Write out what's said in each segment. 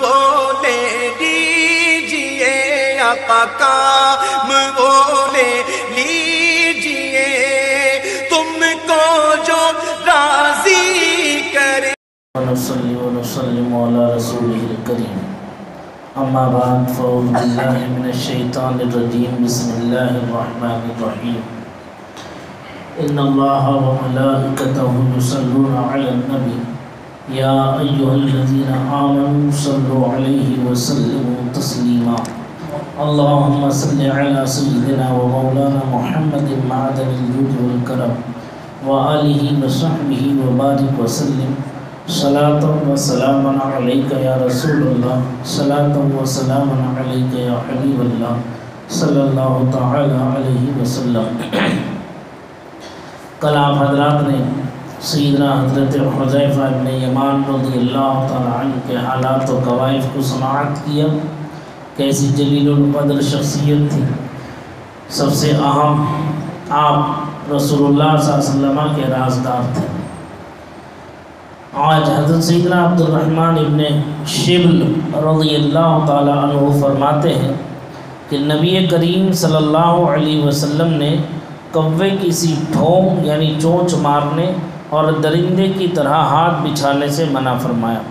وہ لے لیجئے آقا کام وہ لے لیجئے تم کو جو راضی کرے. ونصلي ونسلم على رسوله الكريم. أما بعد فأعوذ بالله من الشيطان الرجيم. بسم الله الرحمن الرحيم. إن الله وملائكته يصلون على النبي يا أيها الذين آمنوا صلوا عليه وسلموا تسليما. اللهم صل على سيدنا ومولانا محمد معدن الجود والكرم وآله وصحبه وبارك وسلم. صلاة و سلام علیکہ یا رسول اللہ، صلاة و سلام علیکہ یا حبیب اللہ صلی اللہ تعالی علیہ وسلم. کل آپ حضرات نے سیدنا حضرت حذیفہ بن یمان رضی اللہ تعالی عنہ کے حالات و کوائف کو سماعت کیا. کیسی جلیل القدر شخصیت تھی. سب سے اہم آپ رسول اللہ صلی اللہ علیہ وسلم کے رازدار تھے. آج حضرت سیدنا عبد الرحمن ابن شبل رضی اللہ تعالی عنہ فرماتے ہیں کہ نبی کریم صلی اللہ علیہ وسلم نے کوے کی سی ٹھونگ یعنی چونچ مارنے اور درندے کی طرح ہاتھ بچھانے سے منع فرمایا.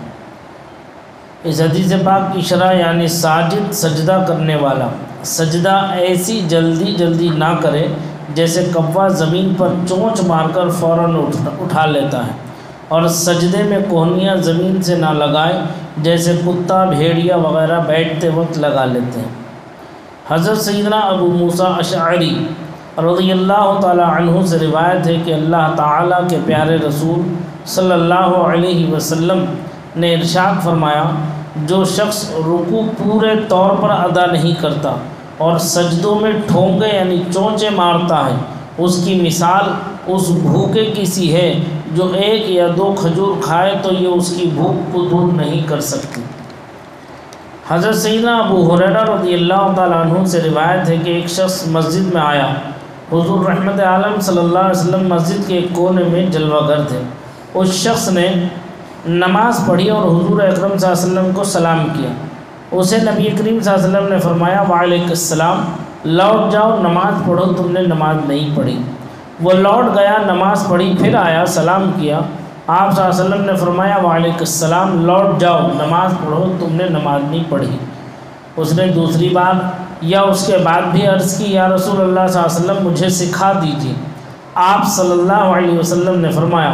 اس حدیث پاک کی شرح یعنی ساجد سجدہ کرنے والا سجدہ ایسی جلدی نہ کرے جیسے کوا زمین پر چونچ مار کر فوراً اٹھا لیتا ہے، اور سجدے میں کوہنیاں زمین سے نہ لگائے جیسے کتا بھیڑیا وغیرہ بیٹھتے وقت لگا لیتے ہیں. حضرت سیدنا ابو موسیٰ اشعری رضی اللہ تعالی عنہ سے روایت ہے کہ اللہ تعالیٰ کے پیارے رسول صلی اللہ علیہ وسلم نے ارشاد فرمایا، جو شخص رکوع پورے طور پر ادا نہیں کرتا اور سجدوں میں ٹھونگے یعنی چونچے مارتا ہے، اس کی مثال اس بھوکے کی سی ہے جو ایک یا دو کھجور کھائے تو یہ اس کی بھوک کو دور نہیں کر سکتی. حضرت سیدنا ابو ہریرہ رضی اللہ تعالیٰ عنہ سے روایت ہے کہ ایک شخص مسجد میں آیا. حضور رحمت عالم صلی اللہ علیہ وسلم مسجد کے ایک کونے میں جلوہ گر تھے. اس شخص نے نماز پڑھی اور حضور اکرم صلی اللہ علیہ وسلم کو سلام کیا. اسے نبی کریم صلی اللہ علیہ وسلم نے فرمایا، وعلیکم السلام، لوٹ جاؤ، نماز پڑھو، تم نے نماز نہیں پڑھی. وہ لوٹ گیا، نماز پڑھی، پھر آیا، سلام کیا. آپ صلی اللہ علیہ وسلم نے فرمایا، وعلیکم السلام، لوٹ جاؤ، نماز پڑھو، تم نے نماز نہیں پڑھی. اس نے دوسری بار یا اس کے بعد بھی عرض کی، یا رسول اللہ صلی اللہ علیہ وسلم مجھے سکھا دیجیے. آپ صلی اللہ علیہ وسلم نے فرمایا،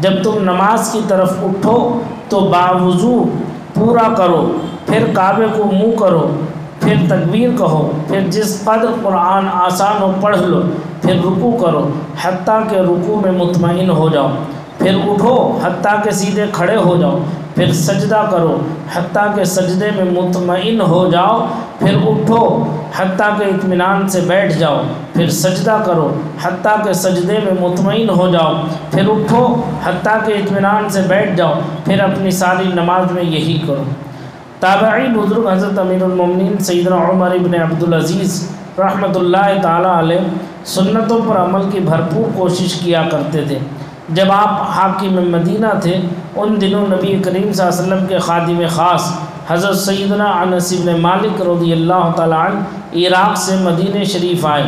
جب تم نماز کی طرف اٹھو تو باوضو پورا کرو، پھر کعبے کو منہ کرو، پھر تکبیر کہو، پھر جس قدر قرآن آسان ہو پڑھ لو، پھر رکوع کرو حتیٰ کہ رکوع میں مطمئن ہو جاؤ، پھر اٹھو حتیٰ کہ سیدھے کھڑے ہو جاؤ، پھر سجدہ کرو حتیٰ کہ سجدے میں مطمئن ہو جاؤ، پھر اٹھو حتیٰ کہ اطمینان سے بیٹھ جاؤ، پھر سجدہ کرو حتیٰ کہ سجدے میں مطمئن ہو جاؤ، پھر اٹھو حتیٰ کہ اطمینان سے بیٹھ جاؤ، پھر اپنی ساری نماز میں یہی کرو. تابعی بزرگ حضرت امیر المومنین سیدنا عمر ابن عبدالعزیز رحمۃ اللہ تعالی علیہ سنتوں پر عمل کی بھرپور کوشش کیا کرتے تھے. جب آپ حاکم مدینہ تھے ان دنوں نبی کریم صلی اللہ علیہ وسلم کے خادم خاص حضرت سیدنا انس بن مالک رضی اللہ تعالی عنہ عراق سے مدینہ شریف آئے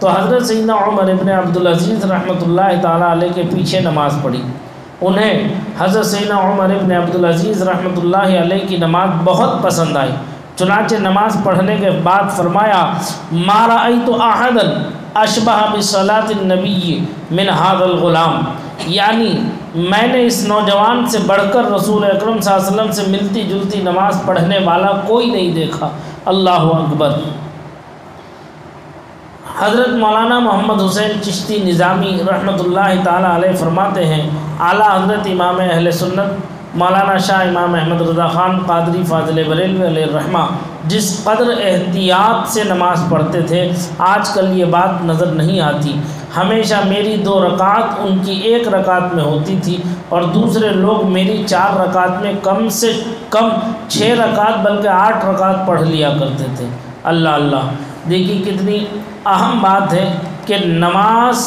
تو حضرت سیدنا عمر ابن عبدالعزیز رحمۃ اللہ تعالی علیہ کے پیچھے نماز پڑھی. انہیں حضرت سیدنا عمر ابن عبدالعزیز رحمۃ اللہ علیہ کی نماز بہت پسند آئی. چنانچہ نماز پڑھنے کے بعد فرمایا، ما رأیت احدا اشبہ بصلاۃ النبی من ھذا الغلام، یعنی میں نے اس نوجوان سے بڑھ کر رسول اکرم صلی اللہ علیہ وسلم سے ملتی جلتی نماز پڑھنے والا کوئی نہیں دیکھا. اللہ اکبر. حضرت مولانا محمد حسین چشتی نظامی رحمۃ اللہ تعالی علیہ فرماتے ہیں، اعلیٰ حضرت امام اہل سنت مولانا شاہ امام احمد رضا خان قادری فاضل بریلوی علیہ الرحمہ جس قدر احتیاط سے نماز پڑھتے تھے آج کل یہ بات نظر نہیں آتی. ہمیشہ میری 2 رکعت ان کی 1 رکعت میں ہوتی تھی اور دوسرے لوگ میری 4 رکعت میں کم سے کم 6 رکعت بلکہ 8 رکعت پڑھ لیا کرتے تھے. اللہ اللہ. دیکھیے کتنی اہم بات ہے کہ نماز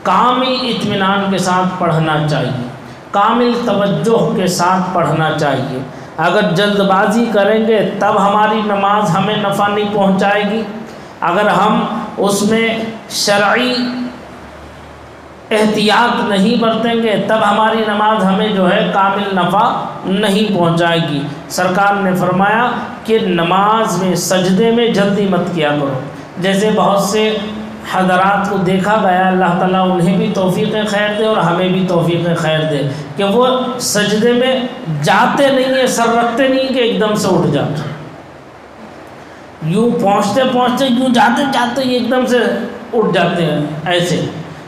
کامل اطمینان کے ساتھ پڑھنا چاہیے، کامل توجہ کے ساتھ پڑھنا چاہیے. اگر جلد بازی کریں گے تب ہماری نماز ہمیں نفع نہیں پہنچائے گی، اگر ہم اس میں شرعی احتیاط نہیں برتیں گے تب ہماری نماز ہمیں جو ہے کامل نفع نہیں پہنچائے گی۔ سرکار نے فرمایا کہ نماز میں سجدے میں جلدی مت کیا کرو۔ جیسے بہت سے حضرات کو دیکھا گیا، اللہ تعالیٰ انہیں بھی توفیق خیر دے اور ہمیں بھی توفیق خیر دے، کہ وہ سجدے میں جاتے نہیں ہیں، سر رکھتے نہیں کہ ایک دم سے اٹھ جاتے، یوں پہنچتے پہنچتے یوں جاتے جاتے ایک دم سے اٹھ جاتے ہیں ایسے۔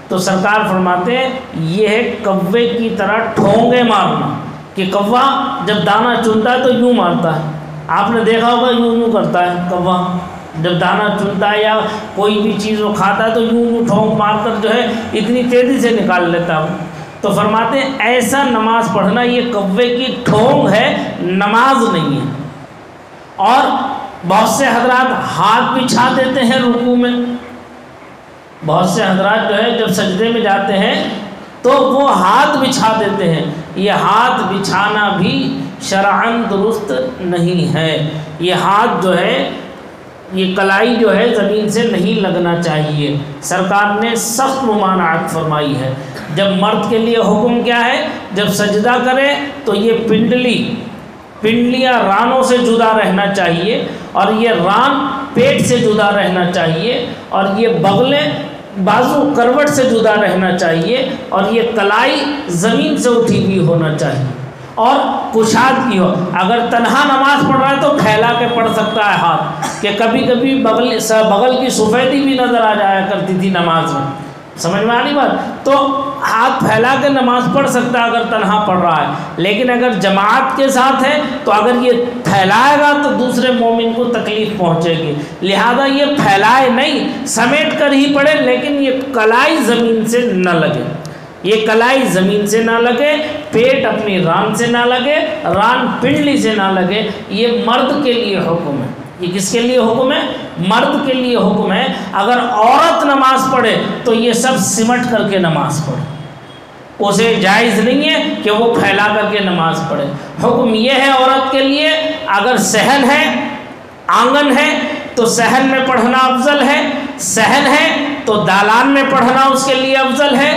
تو سرکار فرماتے ہیں یہ ہے کوے کی طرح ٹھونگے مارنا، کہ کوا جب دانہ چنتا ہے تو یوں مارتا ہے، آپ نے دیکھا ہوگا یوں یوں کرتا ہے کوا جب دانہ چنتا ہے یا کوئی بھی چیز وہ کھاتا ہے تو یوں یوں ٹھونگ مار کر جو ہے اتنی تیزی سے نکال لیتا ہے۔ تو فرماتے ہیں ایسا نماز پڑھنا یہ کوے کی ٹھونگ ہے، نماز نہیں ہے۔ اور بہت سے حضرات ہاتھ بچھا دیتے ہیں رکوع میں، بہت سے حضرات جو ہے جب سجدے میں جاتے ہیں تو وہ ہاتھ بچھا دیتے ہیں، یہ ہاتھ بچھانا بھی شرعاً درست نہیں ہے۔ یہ ہاتھ جو ہے، یہ کلائی جو ہے زمین سے نہیں لگنا چاہیے۔ سرکار نے سخت ممانعت فرمائی ہے۔ جب مرد کے لیے حکم کیا ہے، جب سجدہ کرے تو یہ پنڈلیاں رانوں سے جدا رہنا چاہیے، اور یہ ران پیٹ سے جدا رہنا چاہیے، اور یہ بغلیں بازو کروٹ سے جدا رہنا چاہیے، اور یہ کلائی زمین سے اٹھی ہوئی ہونا چاہیے اور کشاد کی ہو۔ اگر تنہا نماز پڑھ رہا ہے تو پھیلا کے پڑھ سکتا ہے ہاتھ، کہ کبھی کبھی بغل کی سفیدی بھی نظر آ جایا کرتی تھی نماز میں، سمجھ میں آ رہی بات؟ تو ہاتھ پھیلا کے نماز پڑھ سکتا ہے اگر تنہا پڑھ رہا ہے، لیکن اگر جماعت کے ساتھ ہے تو اگر یہ پھیلائے گا تو دوسرے مومن کو تکلیف پہنچے گی، لہذا یہ پھیلائے نہیں، سمیٹ کر ہی پڑھے، لیکن یہ کلائی زمین سے نہ لگے، یہ کلائی زمین سے نہ لگے، پیٹ اپنی ران سے نہ لگے، ران پنڈلی سے نہ لگے۔ یہ مرد کے لیے حکم ہے۔ یہ کس کے لیے حکم ہے؟ مرد کے لیے حکم ہے۔ اگر عورت نماز پڑھے تو یہ سب سمٹ کر کے نماز پڑھے، اسے جائز نہیں ہے کہ وہ پھیلا کر کے نماز پڑھے۔ حکم یہ ہے عورت کے لیے، اگر صحن ہے، آنگن ہے تو صحن میں پڑھنا افضل ہے، صحن ہے تو دالان میں پڑھنا اس کے لیے افضل ہے،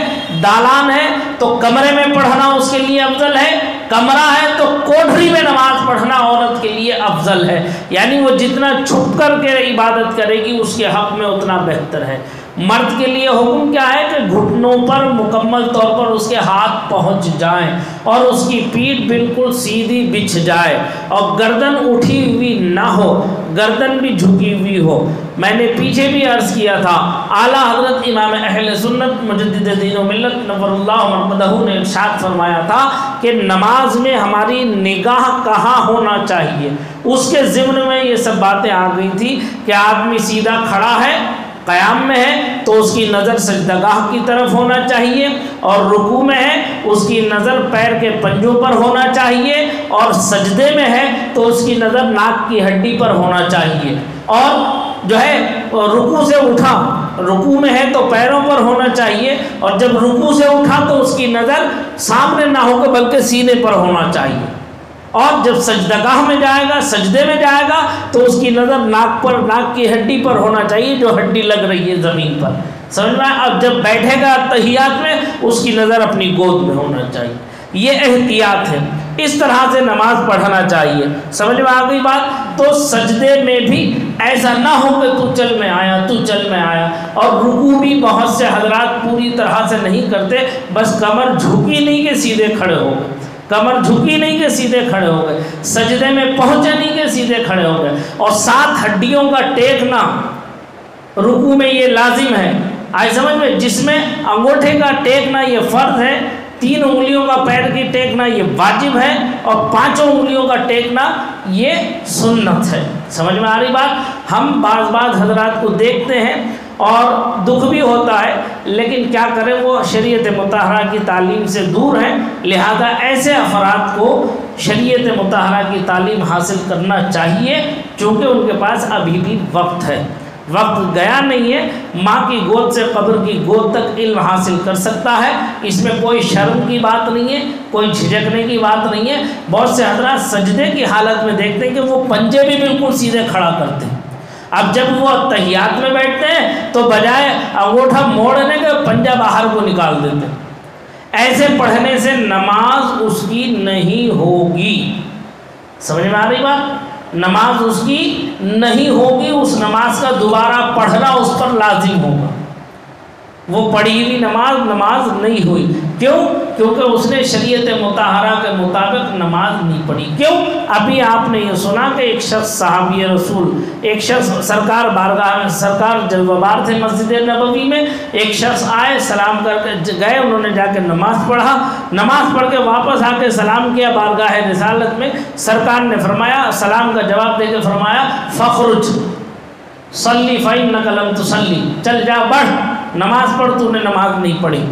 دالان ہے تو کمرے میں پڑھنا اس کے لیے افضل ہے، کمرہ ہے تو کوٹھری میں نماز پڑھنا عورت کے لیے افضل ہے۔ یعنی وہ جتنا چھپ کر کے عبادت کرے گی اس کے حق میں اتنا بہتر ہے۔ مرد کے لیے حکم کیا ہے کہ گھٹنوں پر مکمل طور پر اس کے ہاتھ پہنچ جائیں اور اس کی پیٹھ بالکل سیدھی بچھ جائے اور گردن اٹھی ہوئی نہ ہو، گردن بھی جھکی ہوئی ہو۔ میں نے پیچھے بھی عرض کیا تھا، اعلیٰ حضرت امام اہل سنت مجدد دین و ملت نور اللہ مرقدہ نے ارشاد فرمایا تھا کہ نماز میں ہماری نگاہ کہاں ہونا چاہیے۔ اس کے ضمن میں یہ سب باتیں آ گئی تھی کہ آدمی سیدھا کھڑا ہے، قیام میں ہے تو اس کی نظر سجدگاہ کی طرف ہونا چاہیے، اور رکوع میں ہے اس کی نظر پیر کے پنجوں پر ہونا چاہیے، اور سجدے میں ہے تو اس کی نظر ناک کی ہڈی پر ہونا چاہیے، اور جو ہے رکوع سے اٹھا، رکوع میں ہے تو پیروں پر ہونا چاہیے، اور جب رکوع سے اٹھا تو اس کی نظر سامنے نہ ہو کے بلکہ سینے پر ہونا چاہیے، اور جب سجدگاہ میں جائے گا، سجدے میں جائے گا تو اس کی نظر ناک پر، ناک کی ہڈی پر ہونا چاہیے جو ہڈی لگ رہی ہے زمین پر، سمجھ میں؟ اب جب بیٹھے گا تحیات میں اس کی نظر اپنی گود میں ہونا چاہیے۔ یہ احتیاط ہے، اس طرح سے نماز پڑھنا چاہیے۔ سمجھ میں آ گئی بات؟ تو سجدے میں بھی ایسا نہ ہو کہ تو چل میں آیا، اور رکوع بھی بہت سے حضرات پوری طرح سے نہیں کرتے، بس کمر جھکی نہیں کہ سیدھے کھڑے ہو گئے، کمر جھکی نہیں کہ سیدھے کھڑے ہو گئے، سجدے میں پہنچے نہیں کہ سیدھے کھڑے ہو گئے، اور 7 ہڈیوں کا ٹیکنا رکوع میں یہ لازم ہے، آئے سمجھ میں؟ جس میں انگوٹھے کا ٹیکنا یہ فرض ہے، 3 انگلیوں کا پیر کی ٹیکنا یہ واجب ہے، اور 5 انگلیوں کا ٹیکنا یہ سنت ہے۔ سمجھ میں آ رہی بات؟ ہم بعض حضرات کو دیکھتے ہیں اور دکھ بھی ہوتا ہے، لیکن کیا کریں، وہ شریعت مطہرہ کی تعلیم سے دور ہیں، لہذا ایسے افراد کو شریعت مطہرہ کی تعلیم حاصل کرنا چاہیے، چونکہ ان کے پاس ابھی بھی وقت ہے۔ وقت گیا نہیں ہے، ماں کی گود سے قبر کی گود تک علم حاصل کر سکتا ہے، اس میں کوئی شرم کی بات نہیں ہے، کوئی جھجکنے کی بات نہیں ہے۔ بہت سے حضرات سجدے کی حالت میں دیکھتے ہیں کہ وہ پنجے بھی بالکل سیدھے کھڑا کرتے ہیں۔ اب جب وہ تحیات میں بیٹھتے ہیں تو بجائے انگوٹھا موڑنے کے پنجہ باہر کو نکال دیتے ہیں۔ ایسے پڑھنے سے نماز اس کی نہیں ہوگی۔ سمجھ میں آ رہی بات؟ نماز اس کی نہیں ہوگی، اس نماز کا دوبارہ پڑھنا اس پر لازم ہوگا۔ وہ پڑھی ہوئی نماز نہیں ہوئی۔ کیوں؟ کیونکہ اس نے شریعت مطہرہ کے مطابق نماز نہیں پڑھی۔ کیوں؟ ابھی آپ نے یہ سنا کہ ایک شخص صحابی رسول، ایک شخص سرکار بارگاہ میں، سرکار جلوہ بار تھے مسجد نبوی میں، ایک شخص آئے، سلام کر کے گئے، انہوں نے جا کے نماز پڑھا، نماز پڑھ کے واپس آ کے سلام کیا بارگاہ رسالت میں، سرکار نے فرمایا، سلام کا جواب دے کے فرمایا فخرج صلی فإنک لم تصلی، چل جا بڑھ، نماز پڑھ، تو نے نماز نہیں پڑھی۔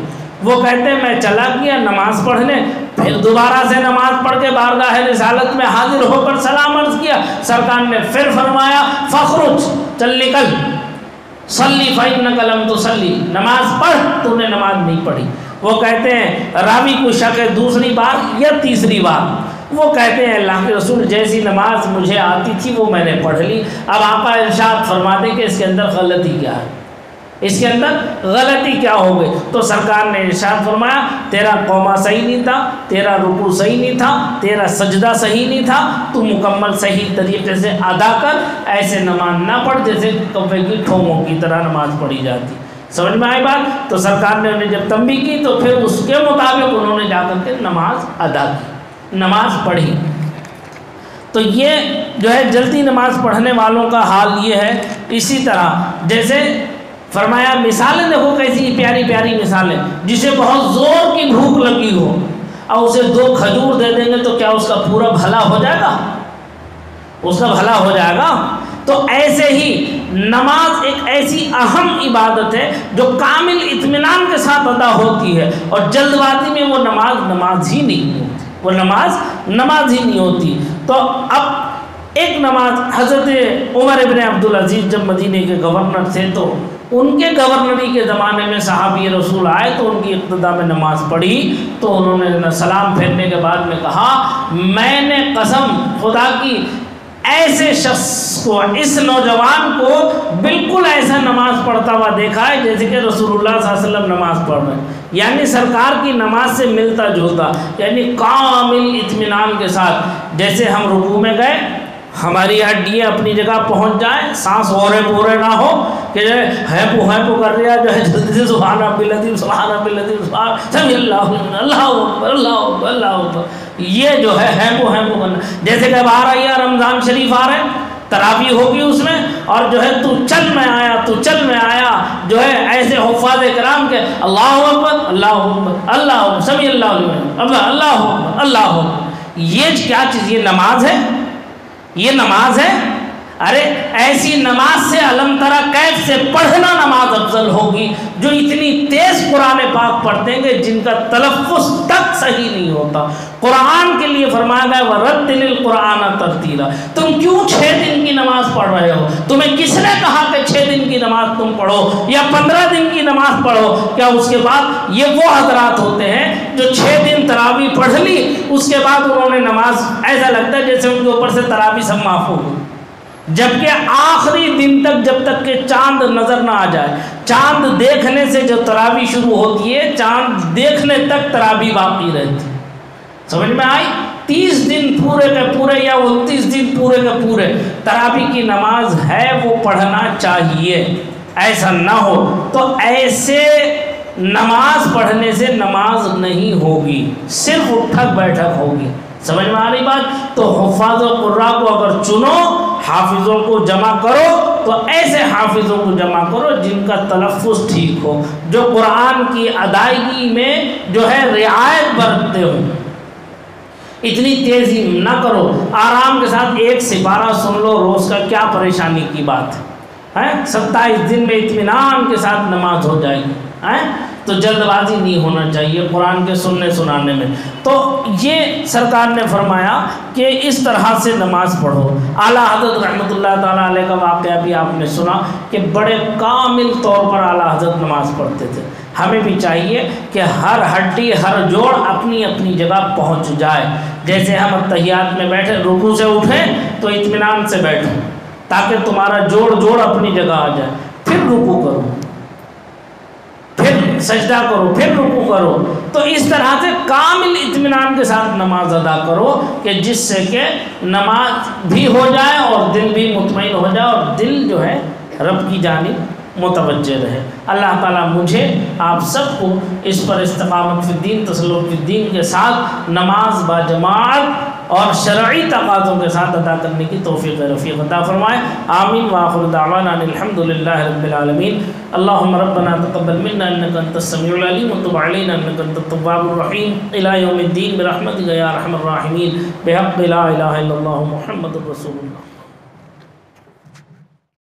وہ کہتے ہیں میں چلا گیا نماز پڑھنے، پھر دوبارہ سے نماز پڑھ کے بارگاہ رسالت میں حاضر ہو کر سلام عرض کیا، سرکار نے پھر فرمایا فخرج، چل نکل، صلی فإنک لم تصلی، نماز پڑھ، تو نے نماز نہیں پڑھی۔ وہ کہتے ہیں راوی کو شک ہے دوسری بار یا تیسری بار، وہ کہتے ہیں اللہ کے رسول جیسی نماز مجھے آتی تھی وہ میں نے پڑھ لی۔ اب آقا ارشاد فرماتے کہ اس کے اندر غلطی کیا ہے، اس کے اندر غلطی کیا ہو گئی؟ تو سرکار نے ارشاد فرمایا تیرا قوما صحیح نہیں تھا، تیرا رکوع صحیح نہیں تھا، تیرا سجدہ صحیح نہیں تھا، تو مکمل صحیح طریقے سے ادا کر، ایسے نماز نہ پڑھ جیسے کوے کی ٹھونگوں کی طرح نماز پڑھی جاتی۔ سمجھ میں آئی بات؟ تو سرکار نے انہیں جب تنبیہ کی تو پھر اس کے مطابق انہوں نے جا کر کے نماز ادا کی، نماز پڑھی۔ تو یہ جو ہے جلدی نماز پڑھنے والوں کا حال یہ ہے۔ اسی طرح جیسے فرمایا مثالیں دیکھو کیسی پیاری پیاری مثالیں، جسے بہت زور کی بھوک لگی ہو اور اسے 2 کھجور دے دیں گے تو کیا اس کا پورا بھلا ہو جائے گا؟ اس کا بھلا ہو جائے گا؟ تو ایسے ہی نماز ایک ایسی اہم عبادت ہے جو کامل اطمینان کے ساتھ ادا ہوتی ہے، اور جلد بازی میں وہ نماز ہی نہیں ہوتی، وہ نماز ہی نہیں ہوتی۔ تو اب ایک نماز حضرت عمر ابن عبدالعزیز جب مدینے کے گورنر تھے تو ان کے گورنری کے زمانے میں صحابی رسول آئے تو ان کی اقتداء میں نماز پڑھی، تو انہوں نے سلام پھیرنے کے بعد میں کہا میں نے قسم خدا کی ایسے شخص کو، اس نوجوان کو بالکل ایسا نماز پڑھتا ہوا دیکھا ہے جیسے کہ رسول اللہ صلی اللہ علیہ وسلم نماز پڑھ رہے ہیں، یعنی سرکار کی نماز سے ملتا جلتا، یعنی کامل اطمینان کے ساتھ۔ جیسے ہم رکوع میں گئے، ہماری ہڈیاں اپنی جگہ پہنچ جائیں، سانس اورے پورے نہ ہو کہ جو ہے پو کر رہا جو ہے جلدی سے سبحان ربی العظیم سبحان ربی العظیم سبحان سمی اللہ اللہ اکبر اللہ اکبر اللہ اکبر، یہ جو ہے پو کرنا۔ جیسے کہ اب آ رہی ہے رمضان شریف آ رہے ہیں، تراویح ہوگی اس میں، اور جو ہے تو چل میں آیا جو ہے ایسے حفاظ کرام کے اللہ اکبر اللہ اکبر اللہ اکبر سمی اللہ اکبر اللہ اکبر، یہ کیا چیز؟ یہ نماز ہے، یہ نماز ہے؟ ارے ایسی نماز سے علم ترا کیف سے پڑھنا نماز افضل ہوگی، جو اتنی تیز قرآن پاک پڑھتے ہیں کہ جن کا تلفظ تک صحیح نہیں ہوتا۔ قرآن کے لیے فرمایا گیا وَرَتِّلِ الْقُرْآنَ تَرْتِيلًا، تم کیوں 6 دن کی نماز پڑھ رہے ہو؟ تمہیں کس نے کہا کہ 6 دن کی نماز تم پڑھو یا 15 دن کی نماز پڑھو؟ کیا اس کے بعد یہ وہ حضرات ہوتے ہیں جو 6 دن تراویح پڑھ لی، اس کے بعد انہوں نے نماز ایسا لگتا ہے جیسے ان کے اوپر سے تراویح سب معاف ہو گئی، جبکہ آخری دن تک جب تک کہ چاند نظر نہ آ جائے، چاند دیکھنے سے جو تراویح شروع ہوتی ہے چاند دیکھنے تک تراویح باقی رہتی۔ سمجھ میں آئی؟ 30 دن پورے کے پورے یا 29 دن پورے کے پورے تراویح کی نماز ہے، وہ پڑھنا چاہیے، ایسا نہ ہو تو ایسے نماز پڑھنے سے نماز نہیں ہوگی، صرف اٹھک بیٹھک ہوگی۔ سمجھ میں آ رہی بات؟ تو حفاظ و قراء کو اگر چنو، حافظوں کو جمع کرو تو ایسے حافظوں کو جمع کرو جن کا تلفظ ٹھیک ہو، جو قرآن کی ادائیگی میں جو ہے رعایت برتتے ہو، اتنی تیزی نہ کرو، آرام کے ساتھ 1 سپارہ سن لو روز کا، کیا پریشانی کی بات ہے؟ 27 دن میں اطمینان کے ساتھ نماز ہو جائے گی۔ تو جلد بازی نہیں ہونا چاہیے قرآن کے سننے سنانے میں۔ تو یہ سرکار نے فرمایا کہ اس طرح سے نماز پڑھو۔ اعلیٰ حضرت رحمۃ اللہ تعالیٰ علیہ کا واقعہ بھی آپ نے سنا کہ بڑے کامل طور پر اعلیٰ حضرت نماز پڑھتے تھے۔ ہمیں بھی چاہیے کہ ہر ہڈی ہر جوڑ اپنی اپنی جگہ پہنچ جائے۔ جیسے ہم اتحیات میں بیٹھے رکوع سے اٹھیں تو اطمینان سے بیٹھو تاکہ تمہارا جوڑ اپنی جگہ آ جائے، پھر رکوع کرو، پھر سجدہ کرو، پھر رکوع کرو۔ تو اس طرح سے کامل اطمینان کے ساتھ نماز ادا کرو کہ جس سے کہ نماز بھی ہو جائے اور دل بھی مطمئن ہو جائے اور دل جو ہے رب کی جانب متوجہ رہے۔ اللہ تعالیٰ مجھے آپ سب کو اس پر استقامت فی الدین، تسلط فی الدین کے ساتھ نماز با جماعت اور شرعی تقاضوں کے ساتھ ادا کرنے کی توفیق رفیق عطا فرمائے۔ آمین وآخر دعوانا الحمد للہ رب العالمین۔ اللہم ربنا تقبل منا انک انت السمیع العلیم وتب علینا انک انت التواب الرحیم۔ الی یوم الدین برحمتک یا ارحم الراحمین، بحق لا الہ الا اللہ محمد رسول اللہ۔